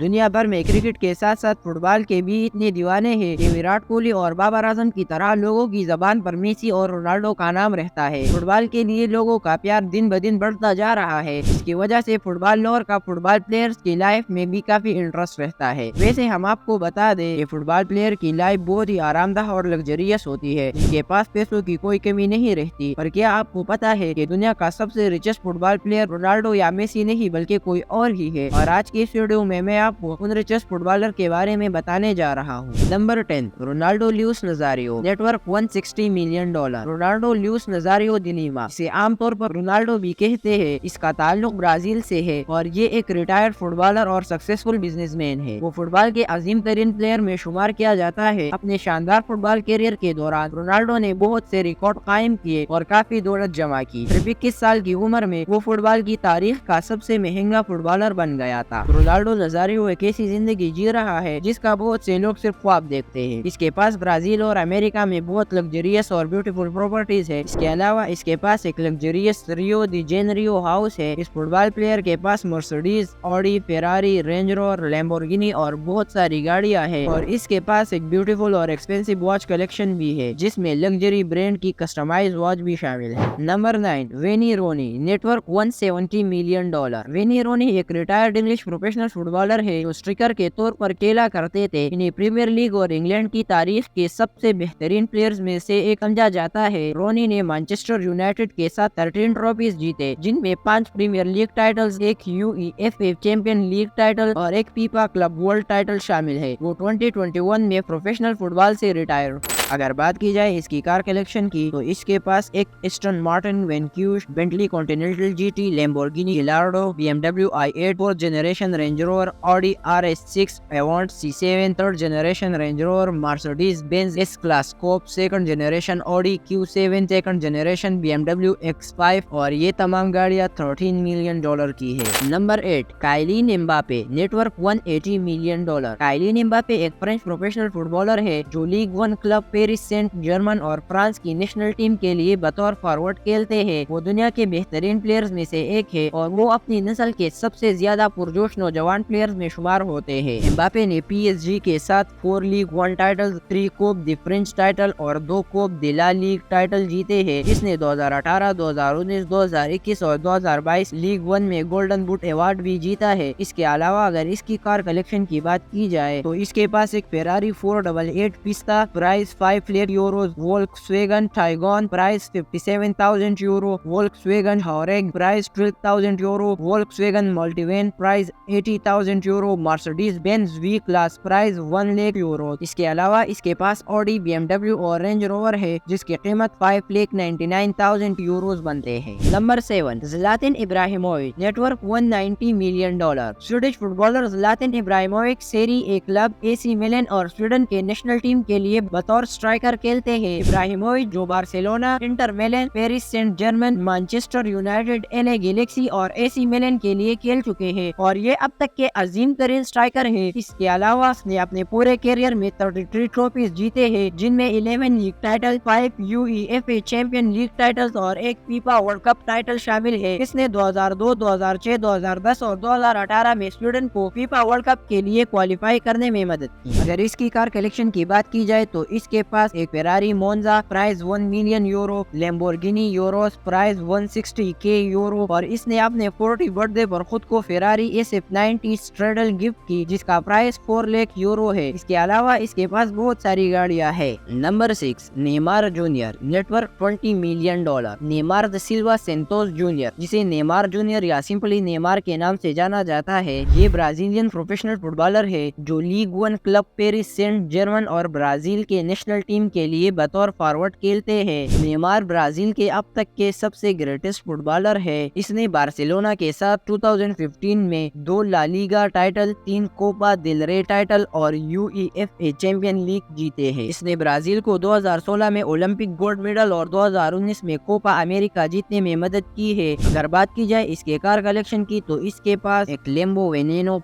دنیا بھر میں کرکٹ کے ساتھ ساتھ فٹ بال کے بھی اتنے دیوانے ہیں کہ وراٹ کوہلی اور بابر اعظم کی طرح لوگوں کی زبان پر میسی اور رونالڈو کا نام رہتا ہے۔ فٹ بال کے لیے لوگوں کا پیار دن بدن بڑھتا جا رہا ہے، اس کی وجہ سے فٹ بال لور کا فٹ بال پلیئرز کی لائف میں بھی کافی انٹرسٹ رہتا ہے۔ ویسے ہم آپ کو بتا دیں کہ فٹ بال پلیئر کی لائف بہت ہی آرام دہ اور لگژریس ہوتی ہے، اس کے پاس پیسوں کی کوئی کمی نہیں رہتی۔ پر کیا آپ کو پتا ہے کہ دنیا کا سب سے ریچسٹ فٹ بال پلیئر رونالڈو یا میسی نہیں بلکہ کوئی اور ہی ہے؟ اور آج کی اس ویڈیو میں آپ کو ان ریچسٹ فٹ بالر کے بارے میں بتانے جا رہا ہوں۔ Number 10، Ronaldo Luis Nazario, net worth $160 million. Ronaldo Luis Nazario de Lima, اسے عام طور پر رونالڈو بھی کہتے ہیں، اس کا تعلق برازیل سے ہے اور یہ ایک ریٹائرڈ فٹ بالر اور سکسیسفل بزنس مین ہے۔ وہ فٹ بال کے عظیم ترین پلیئر میں شمار کیا جاتا ہے۔ اپنے شاندار فٹ بال کیریئر کے دوران رونالڈو نے بہت سے ریکارڈ قائم کیے اور کافی دولت جمع کی۔ صرف 21 سال کی عمر میں وہ فٹ بال کی تاریخ کا سب سے مہنگا فٹ بالر بن گیا تھا۔ رونالڈو نزاریو ایک ایسی زندگی جی رہا ہے جس کا بہت سے لوگ صرف خواب دیکھتے ہیں۔ اس کے پاس برازیل اور امریکہ میں بہت لگژریس اور بیوٹیفل پراپرٹیز ہے۔ اس کے علاوہ اس کے پاس ایک luxurious Rio de Janeiro house ہے۔ اس فٹ بال پلیئر کے پاس Mercedes, Audi, Ferrari, Range Rover, Lamborghini اور بہت ساری گاڑیاں ہیں اور اس کے پاس ایک بیوٹیفل اور ایکسپینسو واچ کلیکشن بھی ہے جس میں لگژری برانڈ کی کسٹمائز واچ بھی شامل ہے۔ Number 9، Wayne Rooney, net worth $170 ملین۔ وینی رونی ایک retired English professional footballer ہے جو اسٹرائکر کے طور پر کھیلا کرتے تھے۔ انہیں پریمیئر لیگ اور انگلینڈ کی تاریخ کے سب سے بہترین پلیئرز میں سے ایک سمجھا جاتا ہے۔ رونی نے مانچسٹر یونائیٹڈ کے ساتھ 13 ٹرافیز جیتے جن میں 5 پریمیئر لیگ ٹائٹلز، ایک UEFA چیمپئن لیگ ٹائٹل اور ایک فیفا کلب ورلڈ ٹائٹل شامل ہے۔ وہ 2021 میں پروفیشنل فٹ بال سے ریٹائر۔ اگر بات کی جائے اس کی کار کلیکشن کی تو اس کے پاس ایک Aston Martin Vanquish, Bentley Continental GT، Lamborghini Gallardo, BMW i8 4th generation Range Rover, Audi RS6 Avant C7 3rd generation Range Rover, Mercedes Benz S class coupe 2nd generation, Audi Q7 2nd generation, BMW X5 اور یہ تمام گاڑیاں $13 million کی ہے۔ Number 8، Kylian Mbappe, net worth $180 million. Kylian Mbappe ایک French professional footballer ہے جو league 1 club Paris Saint Germain اور فرانس کی نیشنل ٹیم کے لیے بطور فارورڈ کھیلتے ہیں۔ وہ دنیا کے بہترین پلیئرز میں سے ایک ہے اور وہ اپنی نسل کے سب سے زیادہ پرجوش نوجوان پلیئرز میں شمار ہوتے ہیں۔ امباپے نے PSG کے ساتھ 4 لیگ 1 ٹائٹل، 3 کوپ دی فرنچ ٹائٹل اور 2 کوپ دی لا لیگ ٹائٹل جیتے ہیں۔ اس نے 2018، 2019، 2021 اور 2022 لیگ 1 میں گولڈن بوٹ ایوارڈ بھی جیتا ہے۔ اس کے علاوہ اگر اس کی کار کلیکشن کی بات کی جائے تو اس کے پاس ایک Ferrari 488 Pista, price €5 lakh, Volkswagen Tiguan, price €57,000، Volkswagen ہاریگ، price €12,000، Volkswagen Multivan, price €80,000، Mercedes Benz V class, price €1 lakh. اس کے علاوہ اس کے پاس آڈی، BMW اور رینج روور ہے جس کی قیمت €5,99,000 بنتے ہیں۔ Number 7، Zlatan Ibrahimovic, net worth $190 million. Swedish footballer Zlatan Ibrahimovic Serie A club AC Milan اور سویڈن کے نیشنل ٹیم کے لیے بطور اسٹرائکر کھیلتے ہیں۔ ابراہیمووچ جو Barcelona, Inter Milan, Paris Saint Germain, Manchester United, LA Galaxy اور AC Milan کے لیے کھیل چکے ہیں اور یہ اب تک کے عظیم ترین اسٹرائکر ہیں۔ اس کے علاوہ اس نے اپنے پورے کیریئر میں 33 ٹرافیز جیتے ہیں جن میں 11 league title, 5 UEFA champion league titles اور ایک فیفا ورلڈ کپ ٹائٹل شامل ہے۔ اس نے 2002، 2006، 2010 اور 2018 میں سویڈن کو فیفا ورلڈ کپ کے لیے کوالیفائی کرنے میں مدد کی۔ اگر اس کی کار کلیکشن کی بات کی جائے تو اس کے پاس ایک Ferrari Monza, price €1 million, Lamborghini Urus, price €160K اور اس نے اپنے 40 برتھ ڈے پر خود کو فیراری SF90 اسٹریڈل گفٹ کی جس کا پرائس €4 لاکھ ہے۔ اس کے علاوہ اس کے پاس بہت ساری گاڑیاں ہیں۔ Number 6، Neymar Junior, net worth $20 million. Neymar da Silva Santos Junior, جسے نیمار جونیئر یا سمپلی نیمار کے نام سے جانا جاتا ہے، یہ برازیلین پروفیشنل فٹ بالر ہے جو league 1 club Paris Saint Germain اور برازیل کے نیشنل ٹیم کے لیے بطور فارورڈ کھیلتے ہیں۔ نیمار برازیل کے اب تک کے سب سے گریٹسٹ فٹ بالر ہے۔ اس نے بارسلونا کے ساتھ 2015 میں 2 لا لیگا ٹائٹل، 3 کوپا دل رے ٹائٹل اور UEFA چیمپئن لیگ جیتے ہیں۔ اس نے برازیل کو 2016 میں اولمپک گولڈ میڈل اور 2019 میں کوپا امریکہ جیتنے میں مدد کی ہے۔ اگر بات کی جائے اس کے کار کلیکشن کی تو اس کے پاس ایک Lambo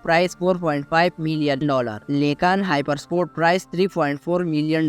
price $4.5 million, Lykan Hypersport price $3.4 million,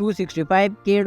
$265K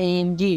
AMG